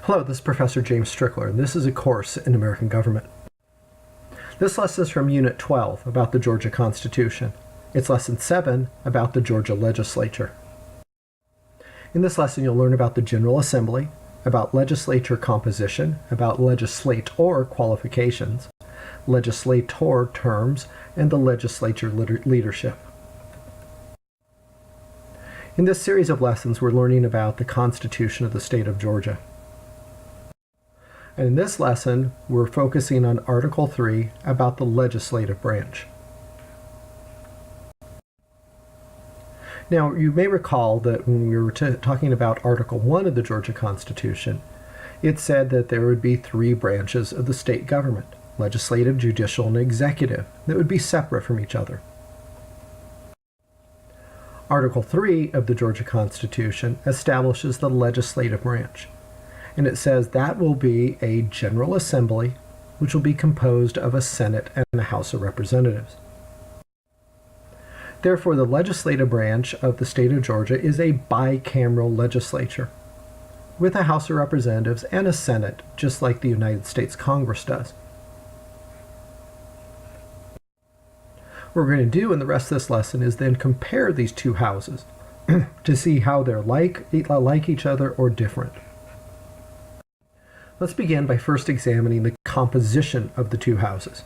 Hello, this is Professor James Strickler, and this is a course in American government. This lesson is from Unit 12 about the Georgia Constitution. It's Lesson 7 about the Georgia Legislature. In this lesson, you'll learn about the General Assembly, about legislature composition, about legislator qualifications, legislator terms, and the legislature leadership. In this series of lessons, we're learning about the Constitution of the state of Georgia. And in this lesson, we're focusing on Article 3 about the legislative branch. Now, you may recall that when we were talking about Article 1 of the Georgia Constitution, it said that there would be three branches of the state government: legislative, judicial, and executive, that would be separate from each other. Article 3 of the Georgia Constitution establishes the legislative branch, and it says that will be a General Assembly, which will be composed of a Senate and a House of Representatives. Therefore, the legislative branch of the state of Georgia is a bicameral legislature, with a House of Representatives and a Senate, just like the United States Congress does. What we're going to do in the rest of this lesson is then compare these two houses to see how they're like each other or different. Let's begin by first examining the composition of the two houses.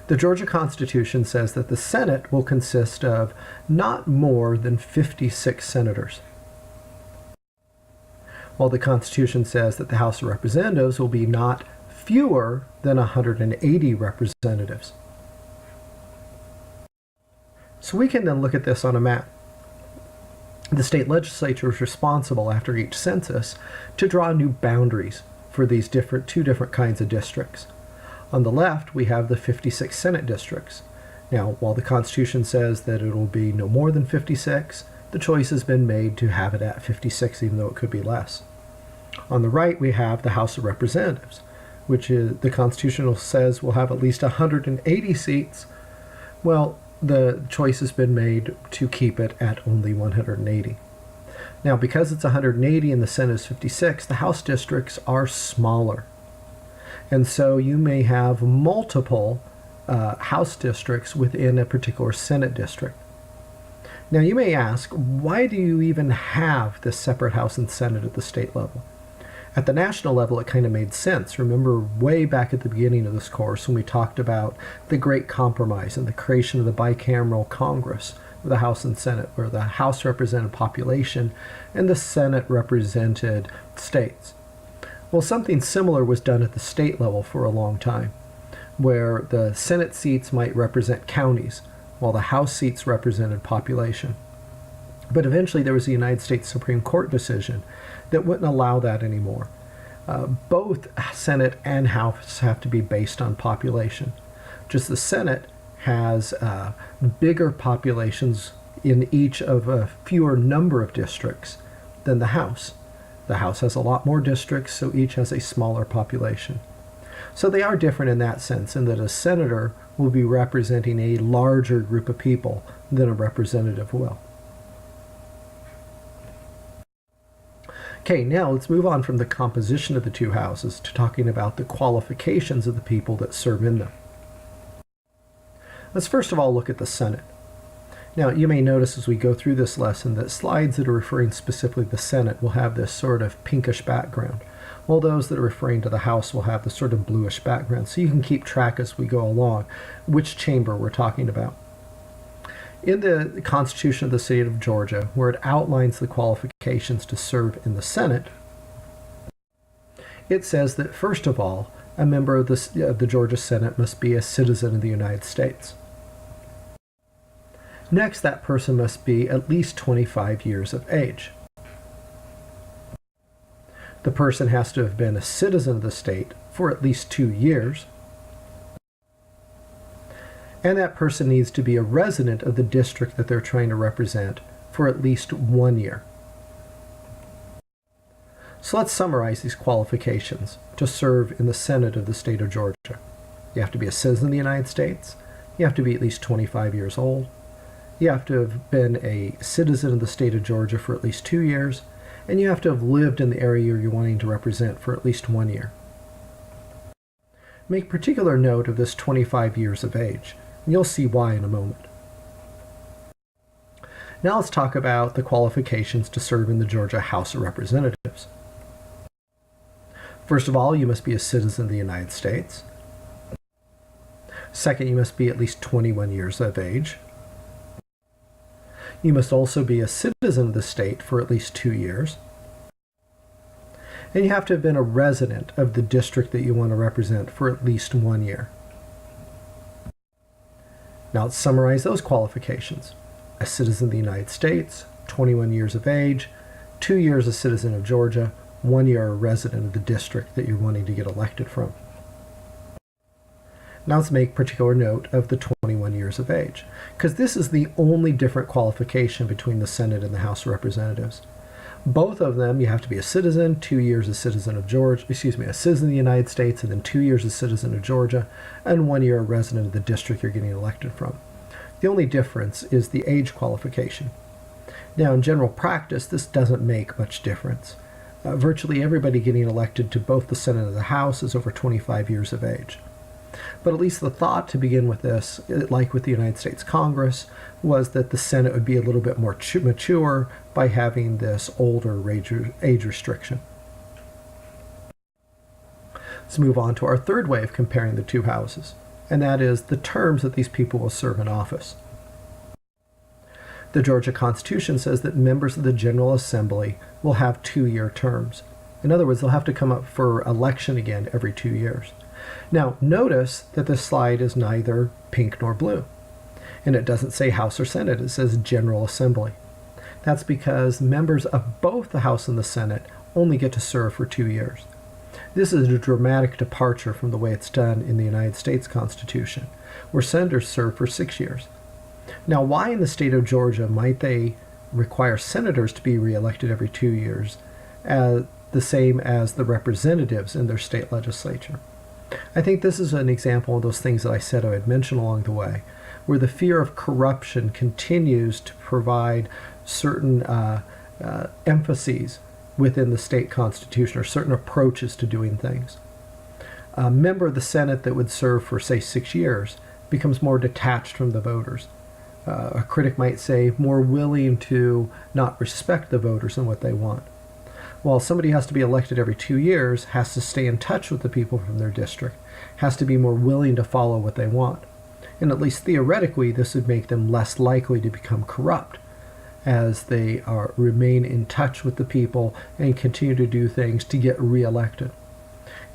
The Georgia Constitution says that the Senate will consist of not more than 56 senators, while the Constitution says that the House of Representatives will be not fewer than 180 representatives. So we can then look at this on a map. The state legislature is responsible after each census to draw new boundaries for these two different kinds of districts. On the left, we have the 56 Senate districts. Now, while the Constitution says that it will be no more than 56, the choice has been made to have it at 56, even though it could be less. On the right, we have the House of Representatives, which is the Constitution says will have at least 180 seats. Well, the choice has been made to keep it at only 180. Now, because it's 180 and the Senate is 56, the House districts are smaller. And so you may have multiple House districts within a particular Senate district. Now, you may ask, why do you even have this separate House and Senate at the state level? At the national level, it kind of made sense. Remember way back at the beginning of this course when we talked about the Great Compromise and the creation of the bicameral Congress of the House and Senate, where the House represented population and the Senate represented states. Well, something similar was done at the state level for a long time, where the Senate seats might represent counties, while the House seats represented population. But eventually there was a United States Supreme Court decision that wouldn't allow that anymore. Both Senate and House have to be based on population. Just the Senate has bigger populations in each of a fewer number of districts than the House. The House has a lot more districts, so each has a smaller population. So they are different in that sense, in that a senator will be representing a larger group of people than a representative will. Okay, now let's move on from the composition of the two houses to talking about the qualifications of the people that serve in them. Let's first of all look at the Senate. Now, you may notice as we go through this lesson that slides that are referring specifically to the Senate will have this sort of pinkish background, while those that are referring to the House will have this sort of bluish background, so you can keep track as we go along which chamber we're talking about. In the Constitution of the state of Georgia, where it outlines the qualifications to serve in the Senate, it says that, first of all, a member of the Georgia Senate must be a citizen of the United States. Next, that person must be at least 25 years of age. The person has to have been a citizen of the state for at least 2 years. And that person needs to be a resident of the district that they're trying to represent for at least 1 year. So let's summarize these qualifications to serve in the Senate of the state of Georgia. You have to be a citizen of the United States. You have to be at least 25 years old. You have to have been a citizen of the state of Georgia for at least 2 years, and you have to have lived in the area you're wanting to represent for at least 1 year. Make particular note of this 25 years of age, and you'll see why in a moment. Now let's talk about the qualifications to serve in the Georgia House of Representatives. First of all, you must be a citizen of the United States. Second, you must be at least 21 years of age. You must also be a citizen of the state for at least 2 years. And you have to have been a resident of the district that you want to represent for at least 1 year. Now let's summarize those qualifications. A citizen of the United States, 21 years of age, 2 years a citizen of Georgia, 1 year a resident of the district that you're wanting to get elected from. Now let's make particular note of the 21 years of age, because this is the only different qualification between the Senate and the House of Representatives. Both of them, you have to be a citizen, 2 years a citizen of a citizen of the United States, and then 2 years a citizen of Georgia, and 1 year a resident of the district you're getting elected from. The only difference is the age qualification. Now, in general practice, this doesn't make much difference. Virtually everybody getting elected to both the Senate and the House is over 25 years of age. But at least the thought to begin with this, like with the United States Congress, was that the Senate would be a little bit more mature by having this older age restriction. Let's move on to our third way of comparing the two houses, and that is the terms that these people will serve in office. The Georgia Constitution says that members of the General Assembly will have 2-year terms. In other words, they'll have to come up for election again every 2 years. Now, notice that this slide is neither pink nor blue, and it doesn't say House or Senate, it says General Assembly. That's because members of both the House and the Senate only get to serve for 2 years. This is a dramatic departure from the way it's done in the United States Constitution, where senators serve for 6 years. Now, why in the state of Georgia might they require senators to be reelected every 2 years, the same as the representatives in their state legislature? I think this is an example of those things that I said I would mention along the way, where the fear of corruption continues to provide certain emphases within the state constitution, or certain approaches to doing things. A member of the Senate that would serve for, say, 6 years becomes more detached from the voters. A critic might say more willing to not respect the voters and what they want. While somebody has to be elected every 2 years, has to stay in touch with the people from their district, has to be more willing to follow what they want. And at least theoretically, this would make them less likely to become corrupt, as they remain in touch with the people and continue to do things to get reelected.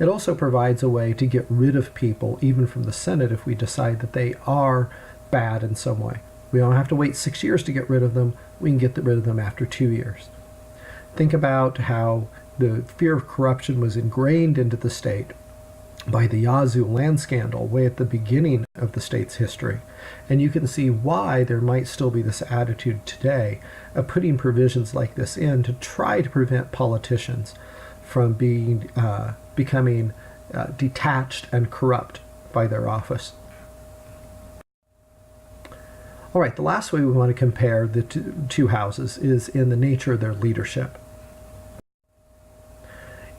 It also provides a way to get rid of people, even from the Senate, if we decide that they are bad in some way. We don't have to wait 6 years to get rid of them. We can get rid of them after 2 years. Think about how the fear of corruption was ingrained into the state by the Yazoo land scandal way at the beginning of the state's history. And you can see why there might still be this attitude today of putting provisions like this in to try to prevent politicians from becoming detached and corrupt by their office. All right, the last way we want to compare the two houses is in the nature of their leadership.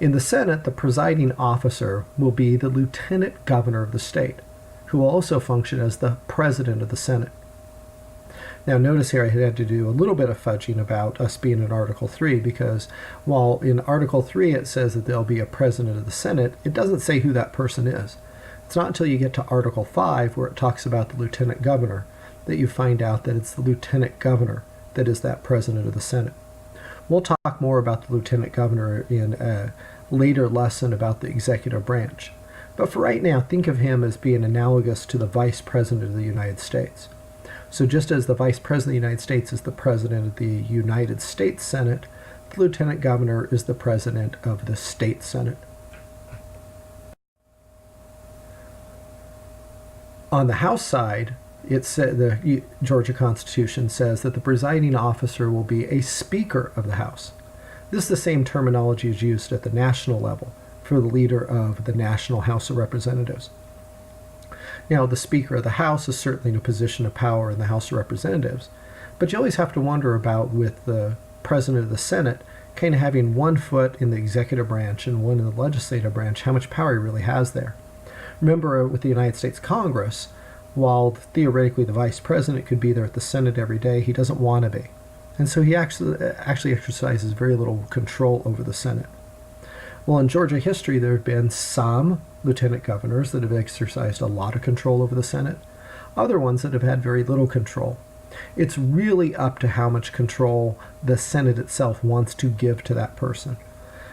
In the Senate, the presiding officer will be the lieutenant governor of the state, who will also function as the president of the Senate. Now notice here I had to do a little bit of fudging about us being in Article 3, because while in Article 3 it says that there'll be a president of the Senate, it doesn't say who that person is. It's not until you get to Article 5, where it talks about the lieutenant governor, that you find out that it's the lieutenant governor that is that president of the Senate. We'll talk more about the lieutenant governor in a later lesson about the executive branch. But for right now, think of him as being analogous to the vice president of the United States. So just as the vice president of the United States is the president of the United States Senate, the lieutenant governor is the president of the state Senate. On the House side, the Georgia Constitution says that the presiding officer will be a Speaker of the House. This is the same terminology as used at the national level for the leader of the National House of Representatives. Now, the Speaker of the House is certainly in a position of power in the House of Representatives, but you always have to wonder about, with the President of the Senate, kind of having one foot in the executive branch and one in the legislative branch, how much power he really has there. Remember, with the United States Congress, while theoretically the vice president could be there at the Senate every day, he doesn't want to be. And so he actually exercises very little control over the Senate. Well, in Georgia history, there have been some lieutenant governors that have exercised a lot of control over the Senate, other ones that have had very little control. It's really up to how much control the Senate itself wants to give to that person.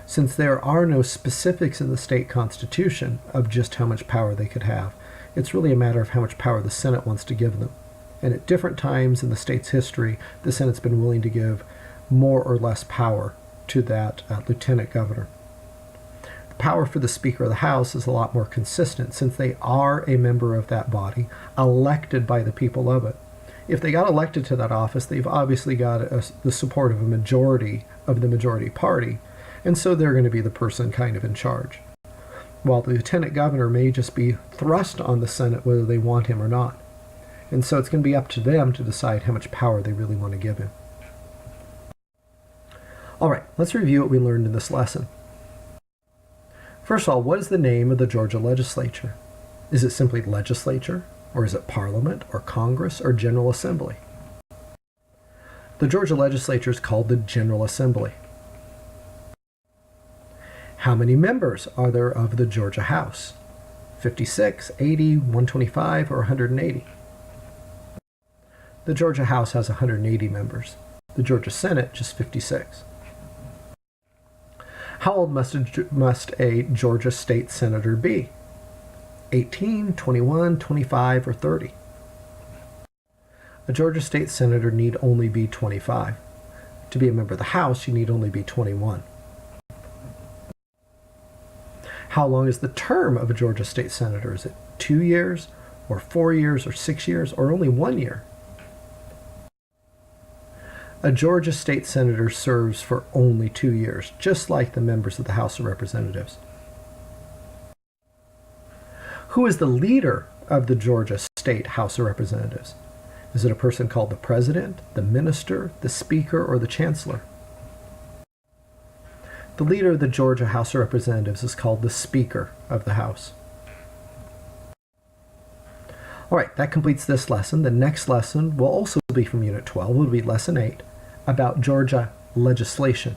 Since there are no specifics in the state constitution of just how much power they could have, it's really a matter of how much power the Senate wants to give them. And at different times in the state's history, the Senate's been willing to give more or less power to that lieutenant governor. The power for the Speaker of the House is a lot more consistent since they are a member of that body, elected by the people of it. If they got elected to that office, they've obviously got the support of a majority of the majority party, and so they're going to be the person kind of in charge. While the lieutenant governor may just be thrust on the Senate whether they want him or not. And so it's going to be up to them to decide how much power they really want to give him. All right, let's review what we learned in this lesson. First of all, what is the name of the Georgia legislature? Is it simply legislature, or is it Parliament, or Congress, or General Assembly? The Georgia legislature is called the General Assembly. How many members are there of the Georgia House? 56, 80, 125, or 180? The Georgia House has 180 members. The Georgia Senate, just 56. How old must a Georgia state senator be? 18, 21, 25, or 30? A Georgia state senator need only be 25. To be a member of the House, you need only be 21. How long is the term of a Georgia state senator? Is it 2 years, or 4 years, or 6 years, or only 1 year? A Georgia state senator serves for only 2 years, just like the members of the House of Representatives. Who is the leader of the Georgia State House of Representatives? Is it a person called the President, the Minister, the Speaker, or the Chancellor? The leader of the Georgia House of Representatives is called the Speaker of the House. All right, that completes this lesson. The next lesson will also be from Unit 12. It will be Lesson 8 about Georgia legislation.